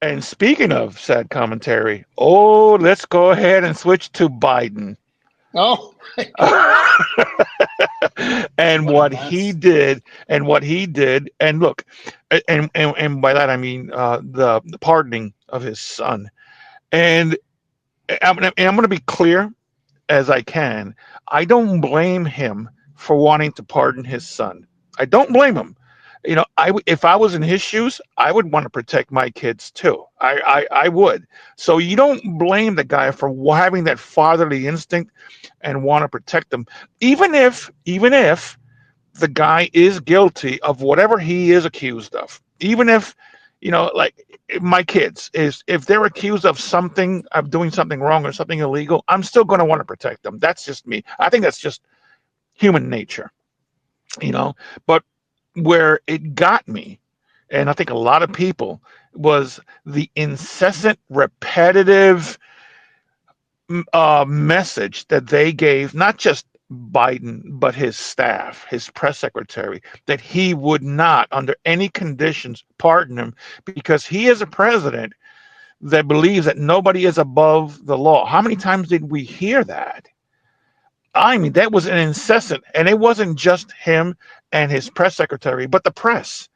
And speaking of sad commentary, let's go ahead and switch to Biden. Oh, And what a what he did, and look, and by that I mean the pardoning of his son. And I'm going to be clear as I can. I don't blame him for wanting to pardon his son. I don't blame him. If I was in his shoes, I would want to protect my kids too. I would. So you don't blame the guy for having that fatherly instinct and want to protect them, even if the guy is guilty of whatever he is accused of. Even if, like my kids, if they're accused of doing something wrong or something illegal, I'm still going to want to protect them. That's just me. I think that's just human nature, But where it got me, and I think a lot of people, was the incessant, repetitive message that they gave, not just Biden, but his staff, his press secretary, that he would not, under any conditions, pardon him because he is a president that believes that nobody is above the law. How many times did we hear that? I mean, that was an incessant, and it wasn't just him and his press secretary, but the press.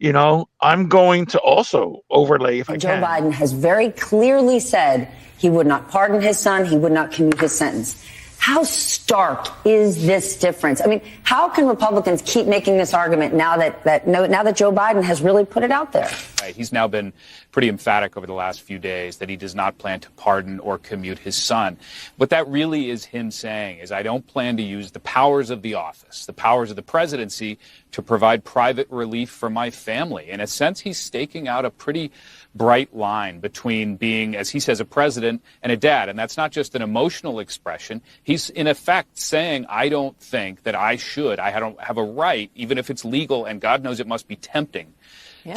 I'm going to also overlay, if I can. Joe Biden has very clearly said he would not pardon his son. He would not commute his sentence. How stark is this difference? I mean, how can Republicans keep making this argument now that Joe Biden has really put it out there? Right. He's now been pretty emphatic over the last few days that he does not plan to pardon or commute his son. What that really is him saying is, I don't plan to use the powers of the office, the powers of the presidency, to provide private relief for my family. In a sense, he's staking out a pretty bright line between being, as he says, a president and a dad. And that's not just an emotional expression. He's in effect saying, I don't think that I don't have a right, even if it's legal, and God knows it must be tempting,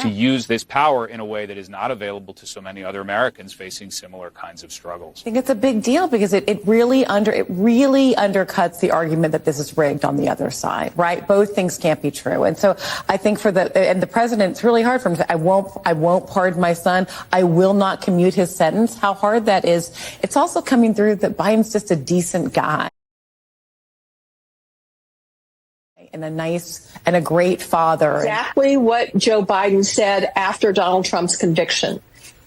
to use this power in a way that is not available to so many other Americans facing similar kinds of struggles. I think it's a big deal because it really undercuts the argument that this is rigged on the other side, right? Both things can't be true. And so I think the president, it's really hard for him to say, I won't pardon my son. I will not commute his sentence. How hard that is. It's also coming through that Biden's just a decent guy. And a nice and a great father. Exactly what Joe Biden said after Donald Trump's conviction,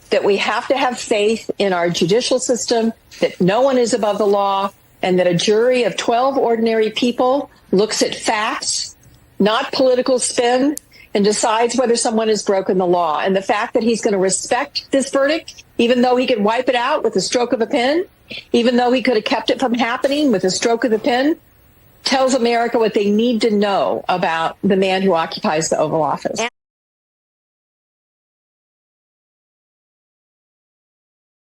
that we have to have faith in our judicial system, that no one is above the law, and that a jury of 12 ordinary people looks at facts, not political spin, and decides whether someone has broken the law. And the fact that he's going to respect this verdict, even though he could wipe it out with a stroke of a pen, even though he could have kept it from happening with a stroke of the pen, tells America what they need to know about the man who occupies the Oval Office.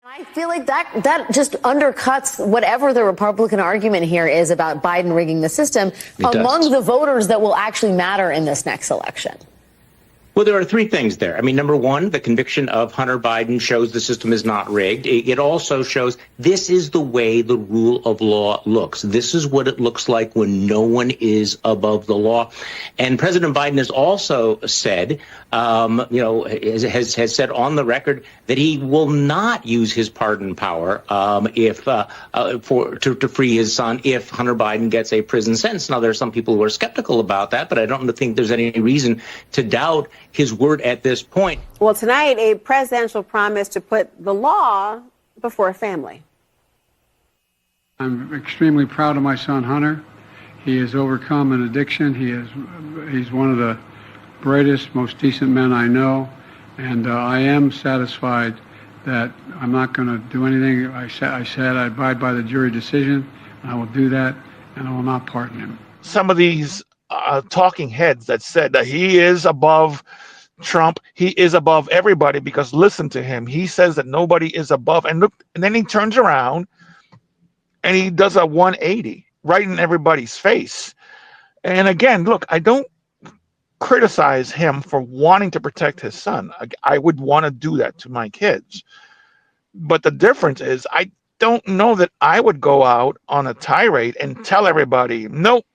I feel like that just undercuts whatever the Republican argument here is about Biden rigging the system among the voters that will actually matter in this next election. Well, there are three things there. I mean, number one, the conviction of Hunter Biden shows the system is not rigged. It also shows this is the way the rule of law looks. This is what it looks like when no one is above the law. And President Biden has also said, has said on the record that he will not use his pardon power to free his son if Hunter Biden gets a prison sentence. Now, there are some people who are skeptical about that, but I don't think there's any reason to doubt his word at this point. Well, tonight, a presidential promise to put the law before family. I'm extremely proud of my son, Hunter. He has overcome an addiction. He's one of the brightest, most decent men I know. And I am satisfied that I'm not going to do anything. I said I abide by the jury decision. And I will do that, and I will not pardon him. Some of these talking heads that said that he is above Trump, he is above everybody, because listen to him. He says that nobody is above, and look, and then he turns around and he does a 180 right in everybody's face. And again, look, I don't criticize him for wanting to protect his son. I would want to do that to my kids. But the difference is, I don't know that I would go out on a tirade and tell everybody, nope,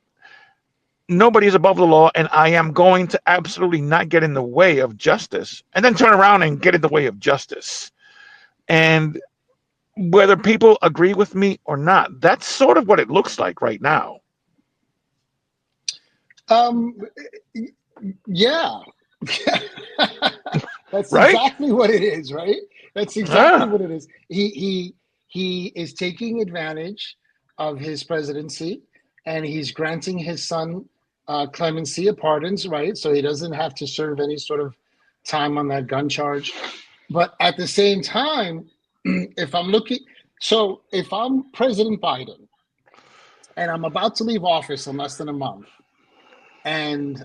nobody's above the law, and I am going to absolutely not get in the way of justice, and then turn around and get in the way of justice. And whether people agree with me or not, that's sort of what it looks like right now. Yeah. That's right? exactly what it is, right? That's exactly what it is. He is taking advantage of his presidency, and he's granting his son clemency of pardons, right? So he doesn't have to serve any sort of time on that gun charge. But at the same time, if I'm President Biden and I'm about to leave office in less than a month, and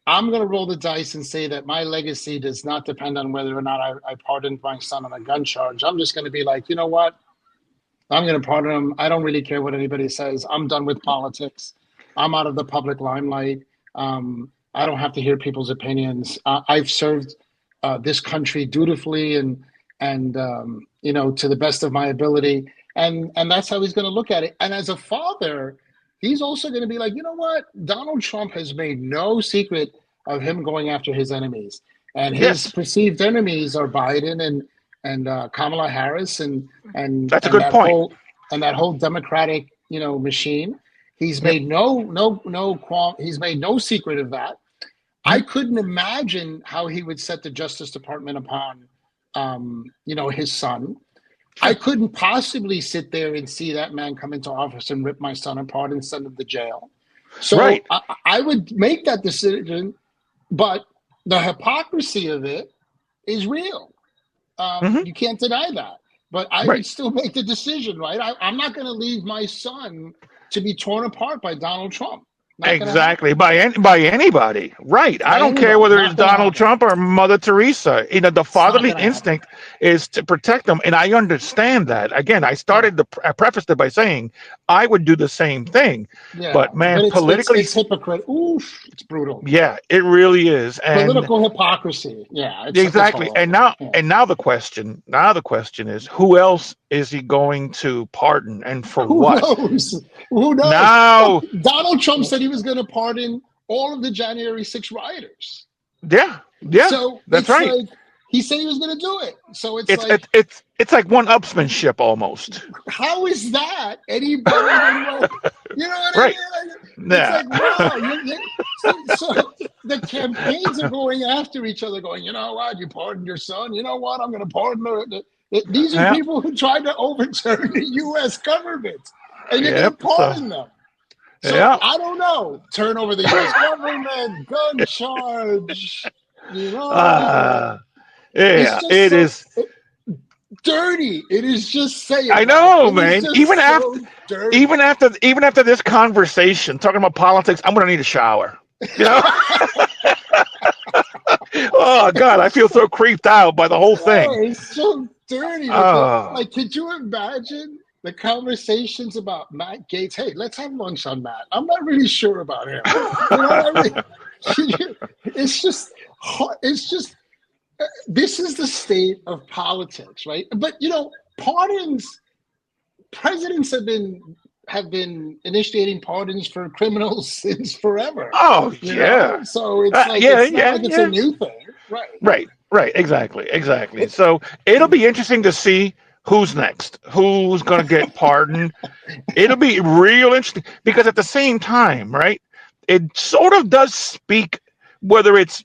I'm going to roll the dice and say that my legacy does not depend on whether or not I pardoned my son on a gun charge. I'm just going to be like, you know what? I'm going to pardon him. I don't really care what anybody says. I'm done with politics. I'm out of the public limelight. I don't have to hear people's opinions. I've served this country dutifully and to the best of my ability. And that's how he's going to look at it. And as a father, he's also going to be like, you know what? Donald Trump has made no secret of him going after his enemies. And his perceived enemies are Biden and Kamala Harris and that's a good point. That whole Democratic, machine. He's made he's made no secret of that. I couldn't imagine how he would set the Justice Department upon his son. I couldn't possibly sit there and see that man come into office and rip my son apart and send him to jail. So I would make that decision, but the hypocrisy of it is real. You can't deny that. But I would still make the decision, right? I'm not going to leave my son to be torn apart by Donald Trump. Exactly, by anybody, right? I don't care whether it's Donald Trump or Mother Teresa. The fatherly instinct is to protect them, and I understand that. Again, I prefaced it by saying I would do the same thing. Yeah, but man, politically, it's hypocrite. Oof, it's brutal. Yeah, it really is. And political hypocrisy. Yeah, exactly. And now the question is, who else is he going to pardon, and for what? Who knows? Now, Donald Trump said he was going to pardon all of the January 6 rioters. Yeah. So that's right. Like, he said he was going to do it. So it's like one-upsmanship almost. How is that any better than what? You know what I mean? It's like, wow. So the campaigns are going after each other, going, you know what? You pardoned your son. You know what? I'm going to pardon these are people who tried to overturn the U.S. government, and you're going to pardon them. So I don't know. Turn over the U.S. government, gun charge. It is dirty. It is just saying. I know, man. Even after this conversation, talking about politics, I'm gonna need a shower. Oh God, I feel so creeped out by the whole thing. Oh, it's so dirty. Like, could you imagine the conversations about Matt Gaetz? Hey, let's have lunch on Matt. I'm not really sure about him. You know what I mean? It's just. This is the state of politics, right? But pardons. Presidents have been initiating pardons for criminals since forever. Oh yeah. So it's like it's a new thing, right? Right. Exactly. So it'll be interesting to see who's next, who's going to get pardoned. It'll be real interesting because at the same time, right? It sort of does speak. Whether it's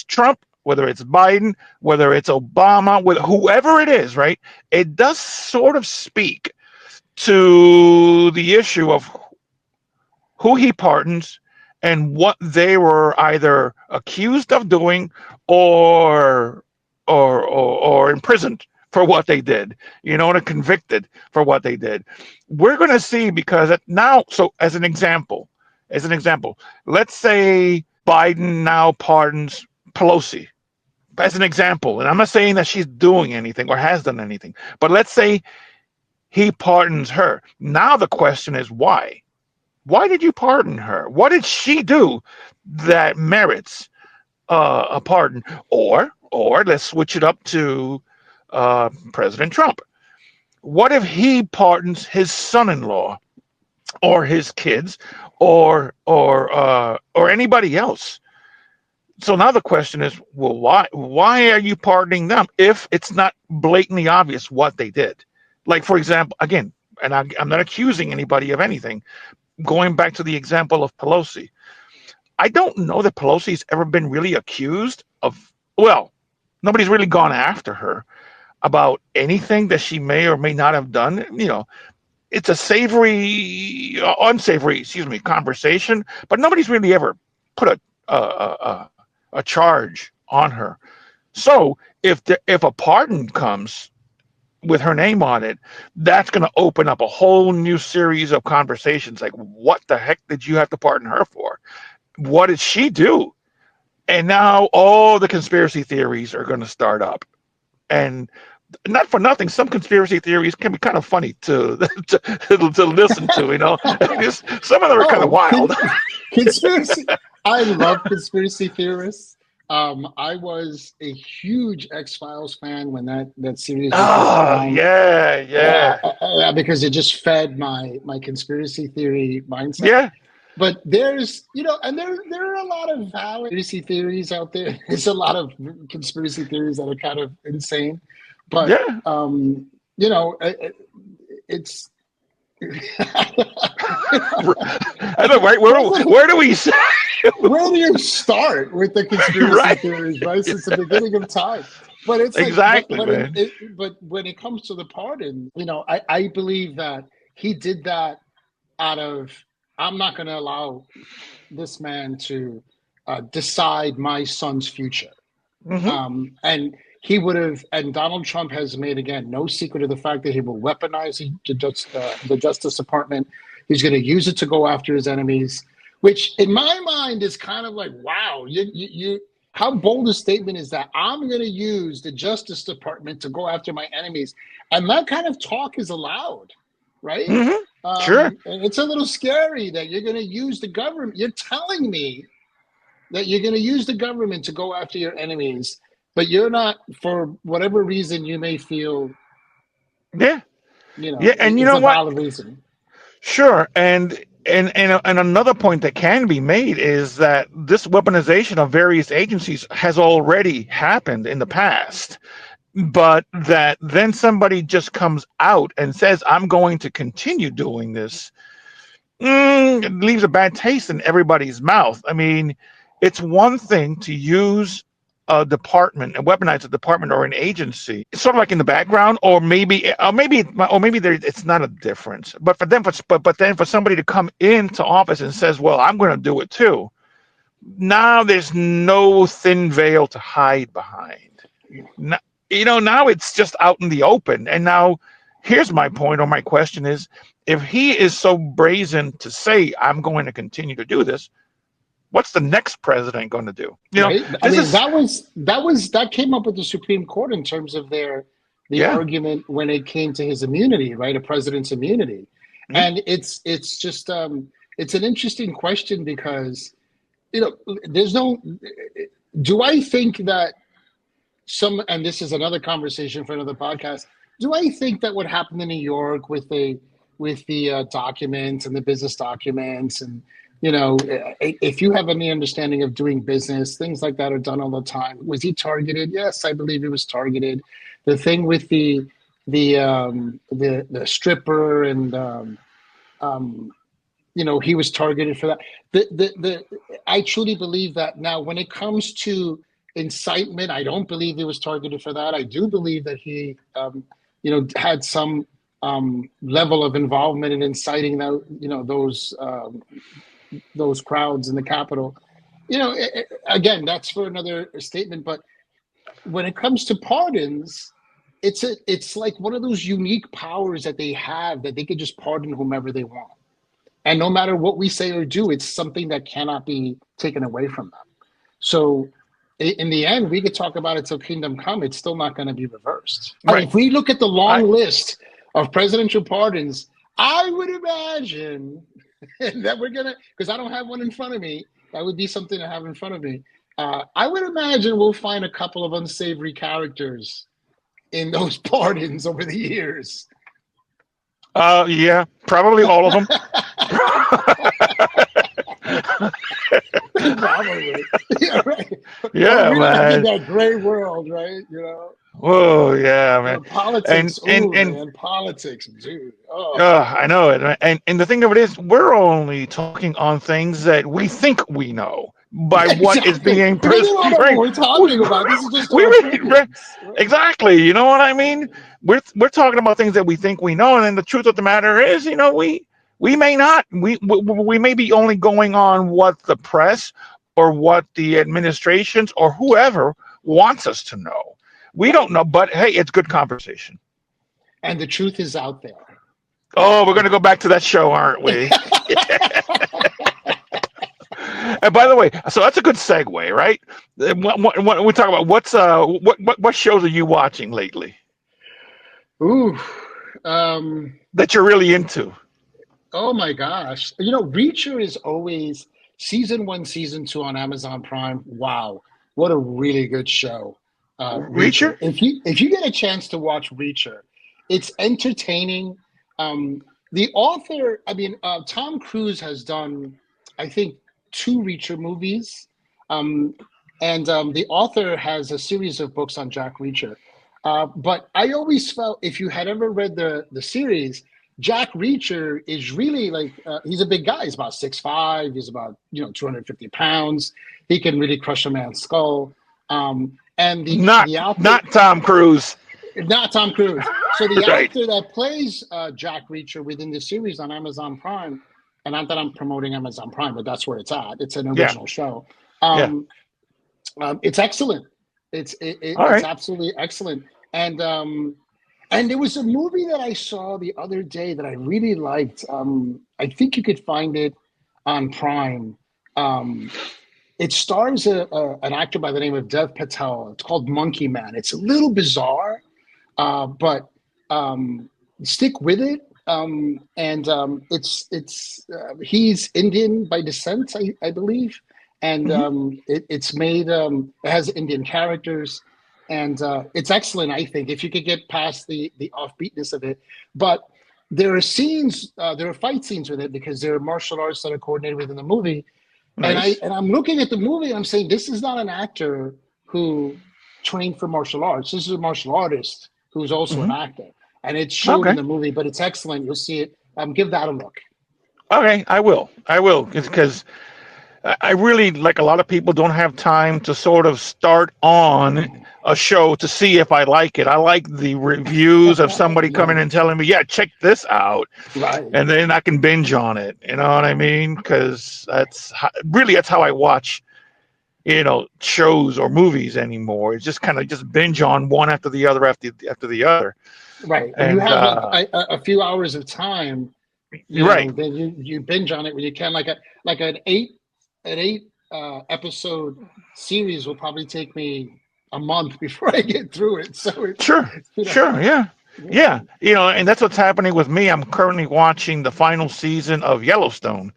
Trump, whether it's Biden, whether it's Obama, with whoever it is, right? It does sort of speak to the issue of who he pardons and what they were either accused of doing or imprisoned for what they did, and convicted for what they did. We're going to see because now, so as an example, let's say Biden now pardons Pelosi as an example. And I'm not saying that she's doing anything or has done anything, but let's say he pardons her. Now the question is why? Why did you pardon her? What did she do that merits a pardon? Or let's switch it up to President Trump. What if he pardons his son-in-law or his kids or anybody else? So now the question is, well, why are you pardoning them if it's not blatantly obvious what they did? Like, for example, again, and I'm not accusing anybody of anything. Going back to the example of Pelosi, I don't know that Pelosi's ever been really accused of, well, nobody's really gone after her about anything that she may or may not have done. It's a unsavory, conversation, but nobody's really ever put a charge on her. So if a pardon comes with her name on it, that's going to open up a whole new series of conversations. Like, what the heck did you have to pardon her for? What did she do? And now all the conspiracy theories are going to start up. And not for nothing, some conspiracy theories can be kind of funny to listen to. Some of them are kind of wild. Conspiracy. I love conspiracy theorists. I was a huge X-Files fan when that series was yeah. because it just fed my conspiracy theory mindset. Yeah. But there's, and there are a lot of valid conspiracy theories out there. There's a lot of conspiracy theories that are kind of insane. But, it's... I know, right? Where do we say? Where do you start with the conspiracy theories, right? Since the beginning of time. But it's exactly, but when it comes to the pardon, I believe that he did that out of, I'm not going to allow this man to decide my son's future. Mm-hmm. And he would have, and Donald Trump has made, again, no secret of the fact that he will weaponize the Justice Department. He's going to use it to go after his enemies, which in my mind is kind of like, wow, you how bold a statement is that? I'm going to use the Justice Department to go after my enemies. And that kind of talk is allowed, right? Mm-hmm. Sure. And it's a little scary that you're going to use the government. You're telling me that you're going to use the government to go after your enemies, but you're not, for whatever reason you may feel. Yeah. And you know what? Valid reason. Sure. And another point that can be made is that this weaponization of various agencies has already happened in the past. But that then somebody just comes out and says, I'm going to continue doing this, it leaves a bad taste in everybody's mouth. I mean, it's one thing to use a department and weaponize a department or an agency, sort of like in the background, or maybe it's not a difference. But then for somebody to come into office and says, well, I'm going to do it too. Now there's no thin veil to hide behind. Now it's just out in the open. And now here's my point, or my question is, if he is so brazen to say, I'm going to continue to do this, what's the next president going to do? Right? That came up with the Supreme Court in terms of the argument when it came to his immunity, right? A president's immunity. Mm-hmm. And it's just, it's an interesting question because, do I think that and this is another conversation for another podcast. Do I think that what happened in New York with the documents and the business documents, and if you have any understanding of doing business, things like that are done all the time. Was he targeted? Yes, I believe he was targeted. The thing with the stripper and he was targeted for that. I truly believe that. Now, when it comes to incitement, I don't believe he was targeted for that. I do believe that he, had some level of involvement in inciting those crowds in the Capitol. Again, that's for another statement. But when it comes to pardons, it's like one of those unique powers that they have, that they can just pardon whomever they want. And no matter what we say or do, it's something that cannot be taken away from them. So in the end, we could talk about it till kingdom come. It's still not going to be reversed. Right. If we look at the long list of presidential pardons, I would imagine that we're gonna, because I don't have one in front of me. That would be something to have in front of me. I would imagine we'll find a couple of unsavory characters in those pardons over the years. Yeah, probably all of them. Probably. Yeah, right. Yeah, We live in man. that gray world, right? You know. Oh, yeah, man. Politics, And ooh, man, politics, dude. Oh. I know it. And the thing of it is, we're only talking on things that we think we know by what is Exactly. being We don't know what right. we're talking about. This is just We our really, opinions. exactly. You know what I mean? We're talking about things that we think we know, and then the truth of the matter is, we may not. We may be only going on what the press or what the administrations or whoever wants us to know. We don't know, but hey, it's good conversation. And the truth is out there. Oh, we're going to go back to that show, aren't we? And by the way, so that's a good segue, right? When we talk about what shows are you watching lately Ooh. that you're really into? Oh my gosh. You know, Reacher is always season 1, season 2 on Amazon Prime. Wow. What a really good show. Reacher? If you get a chance to watch Reacher, it's entertaining. The author, Tom Cruise has done, I think, 2 Reacher movies. And the author has a series of books on Jack Reacher. But I always felt, if you had ever read the series, Jack Reacher is really like, he's a big guy. He's about 6'5". He's about 250 pounds. He can really crush a man's skull. And not Tom Cruise. Not Tom Cruise. So the Right. actor that plays Jack Reacher within the series on Amazon Prime, and not that I'm promoting Amazon Prime, but that's where it's at. It's an original show. It's excellent. It's absolutely excellent. And there was a movie that I saw the other day that I really liked. I think you could find it on Prime. It stars an actor by the name of Dev Patel. It's called Monkey Man. It's a little bizarre, but stick with it. He's Indian by descent, I believe, and it's made. It has Indian characters, and it's excellent. I think if you could get past the offbeatness of it, but there are scenes, there are fight scenes with it because there are martial arts that are coordinated within the movie. Nice. And I'm looking at the movie and I'm saying, this is not an actor who trained for martial arts. This is a martial artist who's also an actor. And it's shown in the movie, but it's excellent. You'll see it. Give that a look. Okay, I will. Because I really, like a lot of people, don't have time to sort of start on a show to see if I like it. I like the reviews of somebody coming and telling me, yeah, check this out. Right. And then I can binge on it. You know what I mean? Because that's how I watch, shows or movies anymore. It's just kind of just binge on one after the other after the other. Right. And you have a few hours of time. Right. Then you binge on it when you can. Like an eight episode series will probably take me a month before I get through it. So sure, yeah. And that's what's happening with me. I'm currently watching the final season of Yellowstone,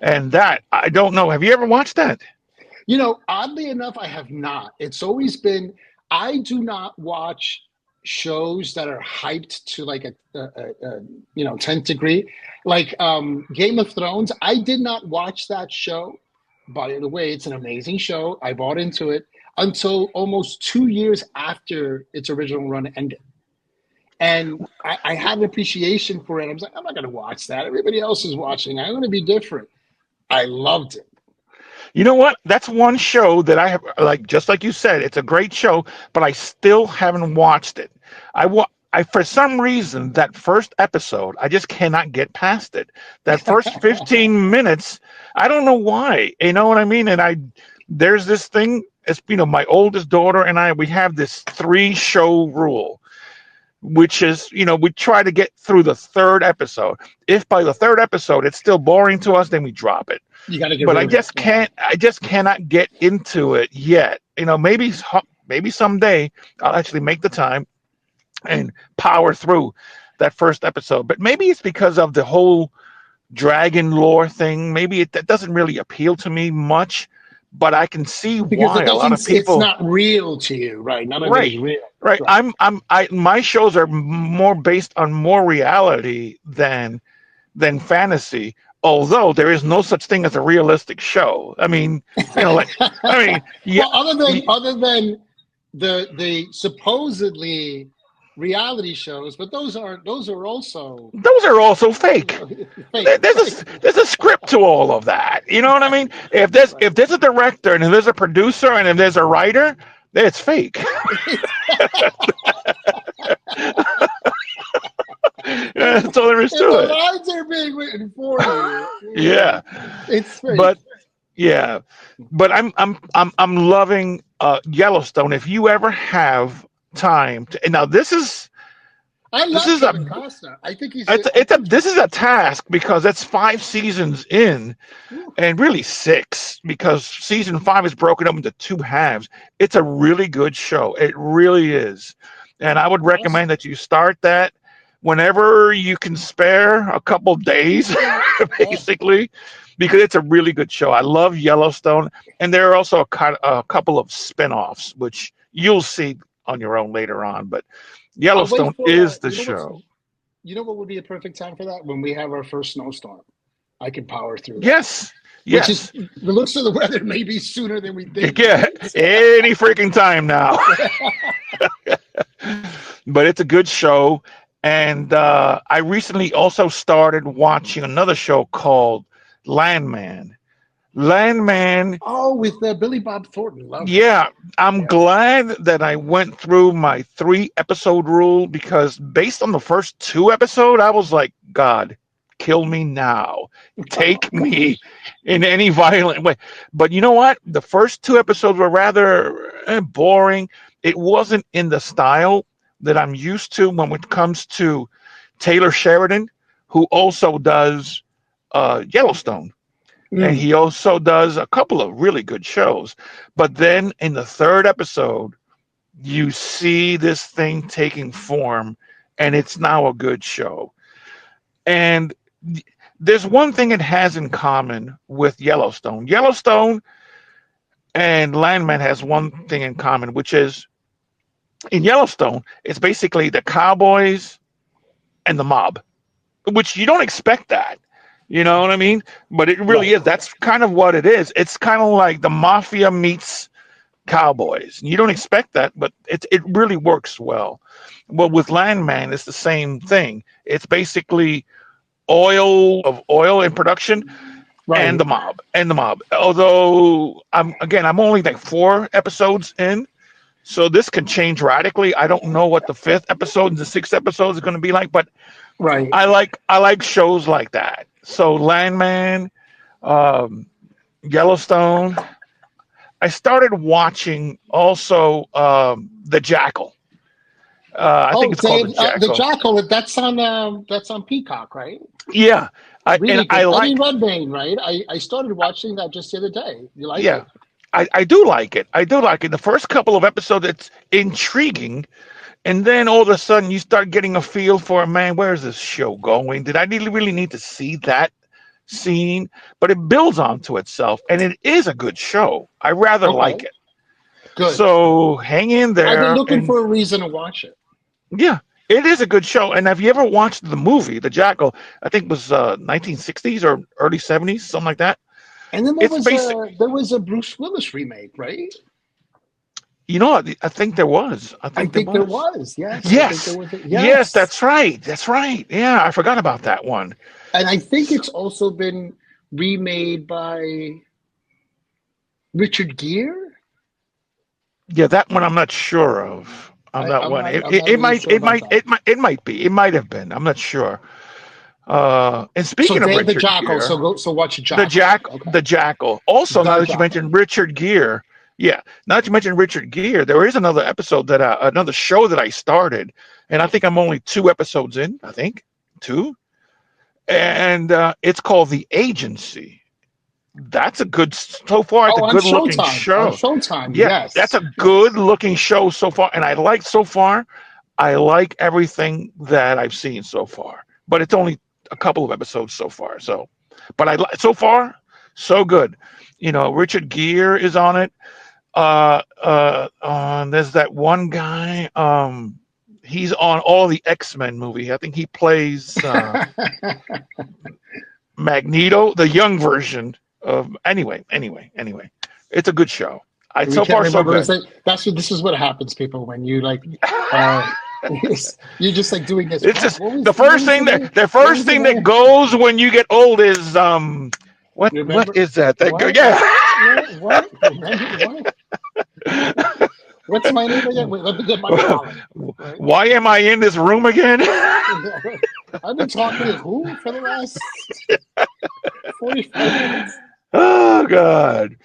and that I don't know. Have you ever watched that? Oddly enough, I have not. It's always been. I do not watch shows that are hyped to like a 10th degree, like Game of Thrones. I did not watch that show. By the way, it's an amazing show. I bought into it until almost 2 years after its original run ended. And I had an appreciation for it. I was like, I'm not going to watch that. Everybody else is watching. I'm going to be different. I loved it. You know what? That's one show that I have, just like you said, it's a great show, but I still haven't watched it. I for some reason, that first episode, I just cannot get past it. That first 15 minutes, I don't know why. You know what I mean? And there's this thing, it's, my oldest daughter and we have this 3-show rule, which is, we try to get through the 3rd episode. If by the 3rd episode it's still boring to us, then we drop it. You got to get. But I just cannot get into it yet. Maybe someday I'll actually make the time and power through that first episode. But maybe it's because of the whole dragon lore thing. Maybe that doesn't really appeal to me much, but I can see Because why it a lot doesn't. of It's people. not real to you, right? None of it Right, is real. right. Right. My shows are more based on more reality than fantasy. Although there is no such thing as a realistic show. I mean, yeah, Well, other than the supposedly reality shows, but those are also those are also fake. fake. There's a script to all of that. You know what I mean? If there's a director and if there's a producer and if there's a writer, it's fake. That's all there is If to the it. lines are being written for you, Yeah, it's fake. but yeah, but I'm loving Yellowstone. If you ever have time to, and now I this love is a Kevin Costner. I think he's. this is a task because it's 5 seasons in, and really 6 because season 5 is broken up into 2 halves. It's a really good show. It really is, and I would recommend that you start that whenever you can spare a couple days, basically, because it's a really good show. I love Yellowstone, and there are also a couple of spin-offs which you'll see on your own later on, but I'll wait Yellowstone for is the you know what's show. you know what would be a perfect time for that? When we have our first snowstorm, I can power through that. Yes, Which is yes. the looks of the weather maybe sooner than we think. Yeah, any freaking time now. But it's a good show. And I recently also started watching another show called Landman. Landman, Oh, with Billy Bob Thornton. Love him. yeah, I'm Yeah. glad that I went through my 3 episode rule because based on the first 2 episodes, I was like, God, kill me now. Take me in any violent way. But you know what? The first 2 episodes were rather boring. It wasn't in the style that I'm used to when it comes to Taylor Sheridan, who also does Yellowstone. And he also does a couple of really good shows. But then in the 3rd episode, you see this thing taking form, and it's now a good show. And there's one thing it has in common with Yellowstone. Yellowstone and Landman has one thing in common, which is in Yellowstone, it's basically the cowboys and the mob, which you don't expect that. You know what I mean? But it really is. That's kind of what it is. It's kind of like the mafia meets cowboys. You don't expect that, but it really works well. Well, with Landman, it's the same thing. It's basically oil in production and the mob. Although I'm only like 4 episodes in, so this can change radically. I don't know what the 5th episode and the 6th episode is going to be like, but I like shows like that. So Landman, Yellowstone. I started watching also The Jackal. I think it's called The Jackal. The Jackal. That's on Peacock, right? Yeah, Really I like Eddie Redmayne, right? I started watching that just the other day. You like it? I do like it. I do like it. The first couple of episodes, it's intriguing. And then all of a sudden you start getting a feel for, man, where's this show going? Did I really need to see that scene? But it builds onto itself, and it is a good show. I rather like it. Good. So hang in there. I've been looking for a reason to watch it. Yeah, it is a good show. And have you ever watched the movie, The Jackal? I think it was 1960s or early 70s, something like that. And then there was a Bruce Willis remake, right? You know, I think there was. I think there was. Yes. Yes. Yes, that's right. That's right. Yeah, I forgot about that one. And I think it's also been remade by Richard Gere. Yeah, that one I'm not sure of. It might be. It might have been. I'm not sure. And speaking of Richard the Jackal, Gere, so watch the Jackal. The Jackal. Also, now that you mentioned Richard Gere, now that you mentioned Richard Gere, there is another episode another show that I started, and I think I'm only 2 episodes in. I think 2, and it's called The Agency. That's a good so far. It's a good looking show. On Showtime, yes, that's a good looking show so far, and I like everything that I've seen so far. But it's only a couple of episodes so far. So, but so far so good. Richard Gere is on it. There's that one guy. He's on all the X-Men movie. I think he plays Magneto, the young version of. Anyway, it's a good show. So far so good. This is what happens, people, when you like. You're just like doing this. It's just the first thing that goes when you get old is what is that? What? Yeah. What? Remember what? What's my name again? Wait, let me get my wallet. Right? Why am I in this room again? I've been talking to who for the last 45 minutes? Oh God.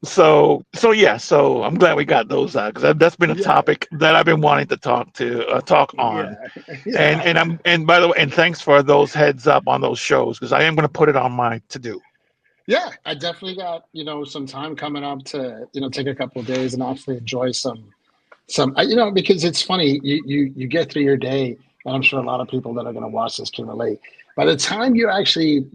So I'm glad we got those out, because that's been a topic that I've been wanting to talk on. Yeah. And by the way, and thanks for those heads up on those shows, because I am going to put it on my to do. Yeah, I definitely got some time coming up to take a couple of days and actually enjoy some because it's funny, you get through your day, and I'm sure a lot of people that are going to watch this can relate. By the time you're actually,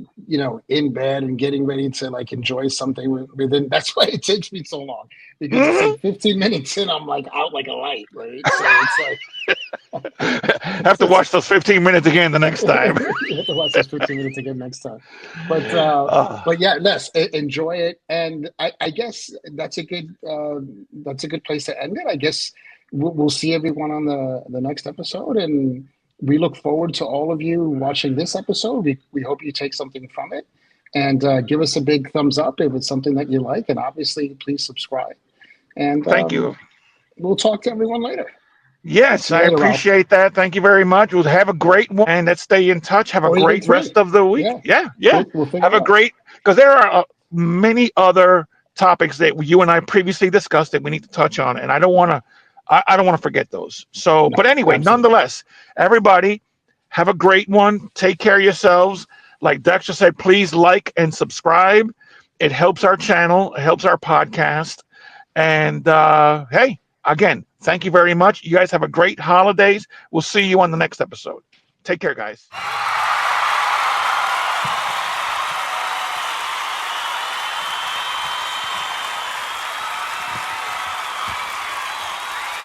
in bed and getting ready to like enjoy something within, that's why it takes me so long, because it's like 15 minutes in, I'm like out like a light, right? So it's like have to watch those 15 minutes again the next time. You have to watch those 15 minutes again next time. But yeah, Les, enjoy it, and I guess that's a good place to end it. I guess we'll see everyone on the next episode, and we look forward to all of you watching this episode. We hope you take something from it, and give us a big thumbs up if it's something that you like. And obviously, please subscribe. And thank you. We'll talk to everyone later. Yes, I appreciate that. Thank you very much. We'll have a great one, and let's stay in touch. Have a great rest of the week. Yeah. We'll have a great, because there are many other topics that you and I previously discussed that we need to touch on, and I don't want to forget those. So, but anyway, nonetheless, everybody have a great one. Take care of yourselves. Like Dexter said, please like and subscribe. It helps our channel. It helps our podcast. And hey, again, thank you very much. You guys have a great holidays. We'll see you on the next episode. Take care, guys.